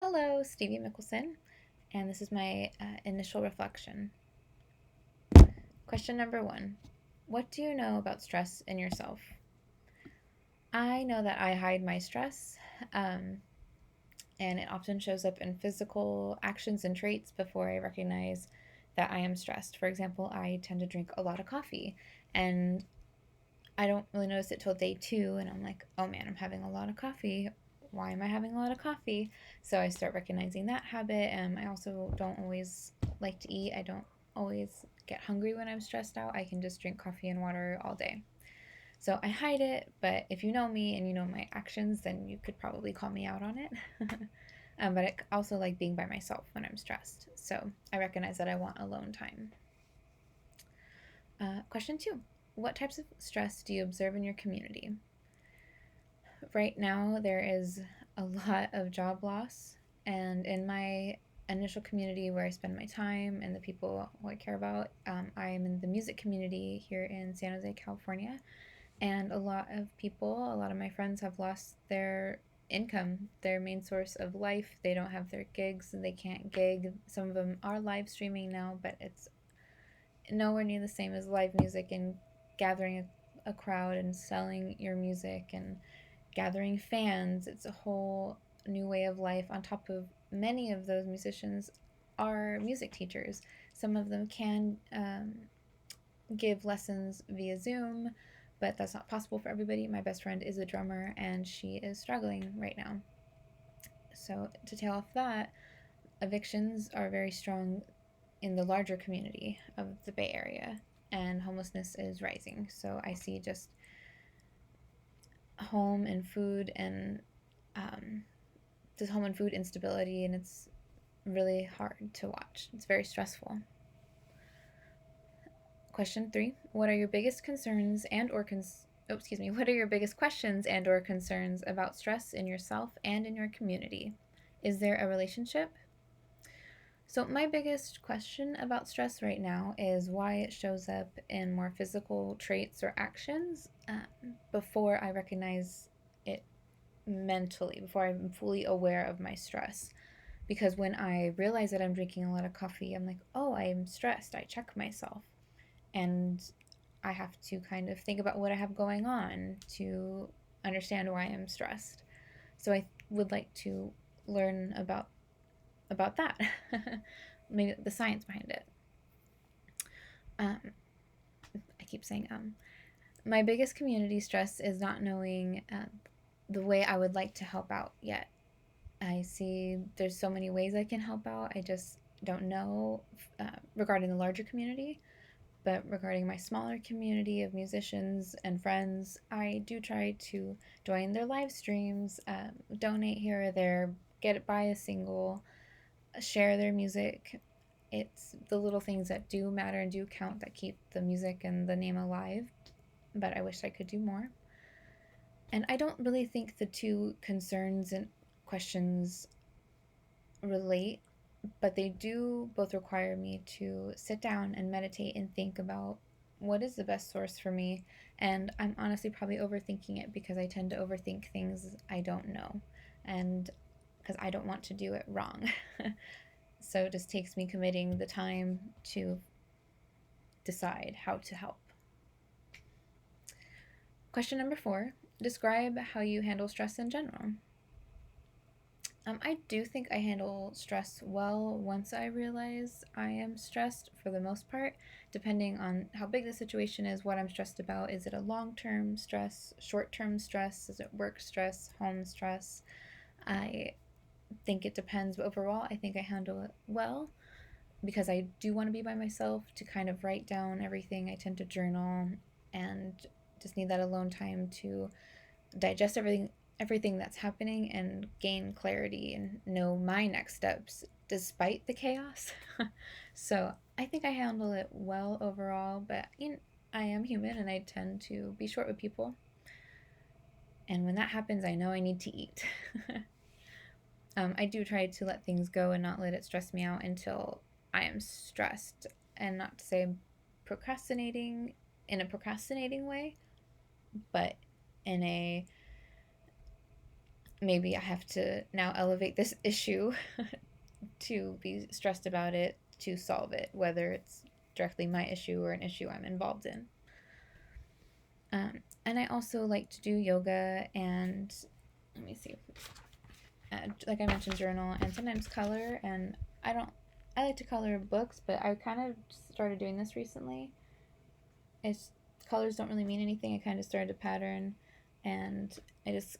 Hello, Stevie Mikkelsen, and this is my initial reflection. Question number one. What do you know about stress in yourself? I know that I hide my stress, um, and it often shows up in physical actions and traits before I recognize that I am stressed. For example, I tend to drink a lot of coffee, and I don't really notice it till day two, and I'm like, oh man, I'm having a lot of coffee. Why am I having a lot of coffee? So I start recognizing that habit. I also don't always like to eat. I don't always get hungry when I'm stressed out. I can just drink coffee and water all day. So I hide it, but if you know me and you know my actions, then you could probably call me out on it. But I also like being by myself when I'm stressed. So I recognize that I want alone time. Question two. What types of stress do you observe in your community? Right now, there is a lot of job loss, and in my initial community where I spend my time and the people who I care about, I am in the music community here in San Jose, California, and a lot of people, a lot of my friends have lost their income, their main source of life. They don't have their gigs, they can't gig. Some of them are live streaming now, but it's nowhere near the same as live music and gathering a crowd and selling your music and gathering fans. It's a whole new way of life. On top of many of those musicians are music teachers. Some of them can give lessons via Zoom, but that's not possible for everybody. My best friend is a drummer and she is struggling right now. So, to tail off that, evictions are very strong in the larger community of the Bay Area, and homelessness is rising. So, I see just home and food and um, just home and food instability, and it's really hard to watch. It's very stressful. Question three: what are your biggest concerns and or what are your biggest questions and or concerns about stress in yourself and in your community? Is there a relationship? So my biggest question about stress right now is why it shows up in more physical traits or actions before I recognize it mentally, before I'm fully aware of my stress. Because when I realize that I'm drinking a lot of coffee, I'm like, oh, I'm stressed. I check myself. And I have to kind of think about what I have going on to understand why I'm stressed. So I would like to learn about that, maybe the science behind it. Um, I keep saying My biggest community stress is not knowing the way I would like to help out yet. I see there's so many ways I can help out. I just don't know regarding the larger community. But regarding my smaller community of musicians and friends, I do try to join their live streams, donate here or there, buy a single, share their music. It's the little things that do matter and do count that keep the music and the name alive. But I wish I could do more. And I don't really think the two concerns and questions relate, but they do both require me to sit down and meditate and think about what is the best source for me. And I'm honestly probably overthinking it because I tend to overthink things I don't know, and because I don't want to do it wrong. So it just takes me committing the time to decide how to help. Question number 4: describe how you handle stress in general. I do think I handle stress well once I realize I am stressed for the most part, depending on how big the situation is, what I'm stressed about. Is it a long term stress, short term stress? Is it work stress, home stress? I think it depends, but overall, I think I handle it well because I do want to be by myself to kind of write down everything. I tend to journal and just need that alone time to digest everything that's happening and gain clarity and know my next steps despite the chaos. So I think I handle it well overall, but I am human and I tend to be short with people. And when that happens, I know I need to eat. I do try to let things go and not let it stress me out until I am stressed. And not to say I'm procrastinating in a procrastinating way, but in a maybe I have to now elevate this issue to be stressed about it to solve it, whether it's directly my issue or an issue I'm involved in. And I also like to do yoga and, let me see, like I mentioned, journal and sometimes color. And I like to color books, but I kind of started doing this recently. It's colors don't really mean anything. I kind of started a pattern, and I just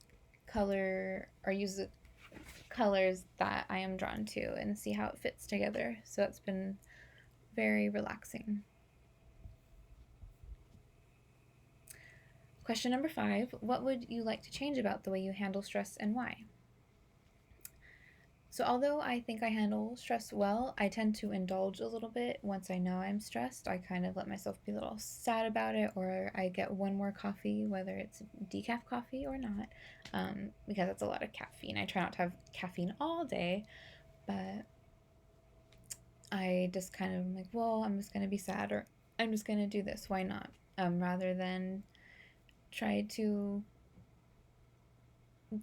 color or use the colors that I am drawn to and see how it fits together. So that's been very relaxing. Question number 5. What would you like to change about the way you handle stress and why? So, although I think I handle stress well, I tend to indulge a little bit once I know I'm stressed. I kind of let myself be a little sad about it, or I get one more coffee, whether it's decaf coffee or not, because that's a lot of caffeine. I try not to have caffeine all day, but I just kind of am like, well, I'm just going to be sad, or I'm just going to do this. Why not? Rather than try to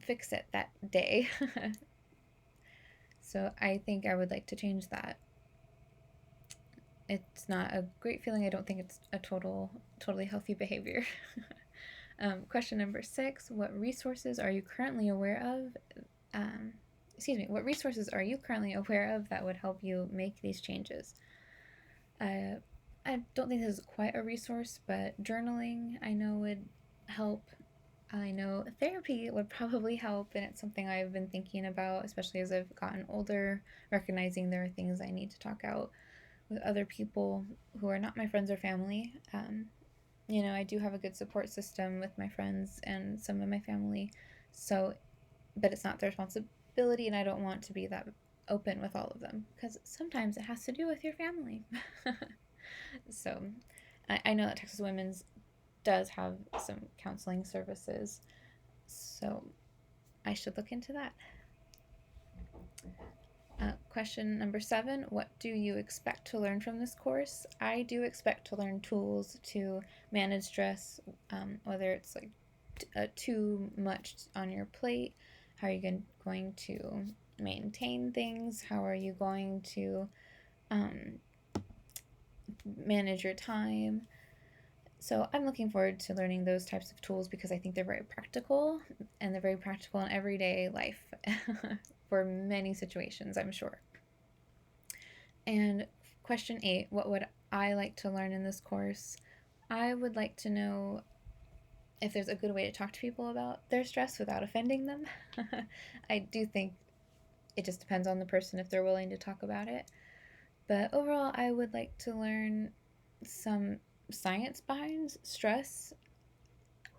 fix it that day. So I think I would like to change that. It's not a great feeling. I don't think it's a totally healthy behavior. Question number 6. What resources are you currently aware of? What resources are you currently aware of that would help you make these changes? I don't think this is quite a resource, but journaling I know would help. I know therapy would probably help, and it's something I've been thinking about, especially as I've gotten older, recognizing there are things I need to talk out with other people who are not my friends or family. I do have a good support system with my friends and some of my family, so, but it's not their responsibility, and I don't want to be that open with all of them because sometimes it has to do with your family. So, I know that Texas Women's does have some counseling services, so I should look into that. Question number 7. What do you expect to learn from this course? I do expect to learn tools to manage stress, whether it's like too much on your plate. How are you going to maintain things? How are you going to manage your time? So I'm looking forward to learning those types of tools because I think they're very practical, and they're very practical in everyday life for many situations, I'm sure. And question 8, what would I like to learn in this course? I would like to know if there's a good way to talk to people about their stress without offending them. I do think it just depends on the person if they're willing to talk about it. But overall, I would like to learn some science behind stress.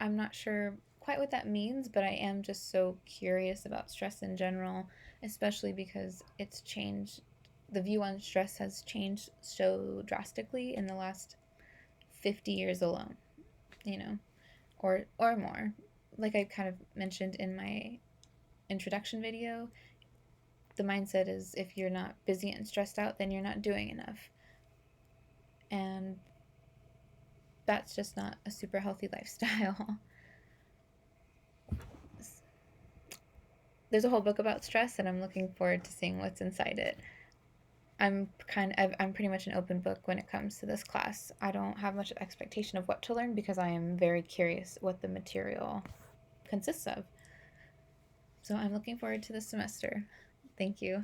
I'm not sure quite what that means, but I am just so curious about stress in general, especially because it's changed. The view on stress has changed so drastically in the last 50 years alone, or more. Like I kind of mentioned in my introduction video, the mindset is if you're not busy and stressed out, then you're not doing enough. And that's just not a super healthy lifestyle. There's a whole book about stress, and I'm looking forward to seeing what's inside it. I'm pretty much an open book when it comes to this class. I don't have much expectation of what to learn because I am very curious what the material consists of. So I'm looking forward to this semester. Thank you.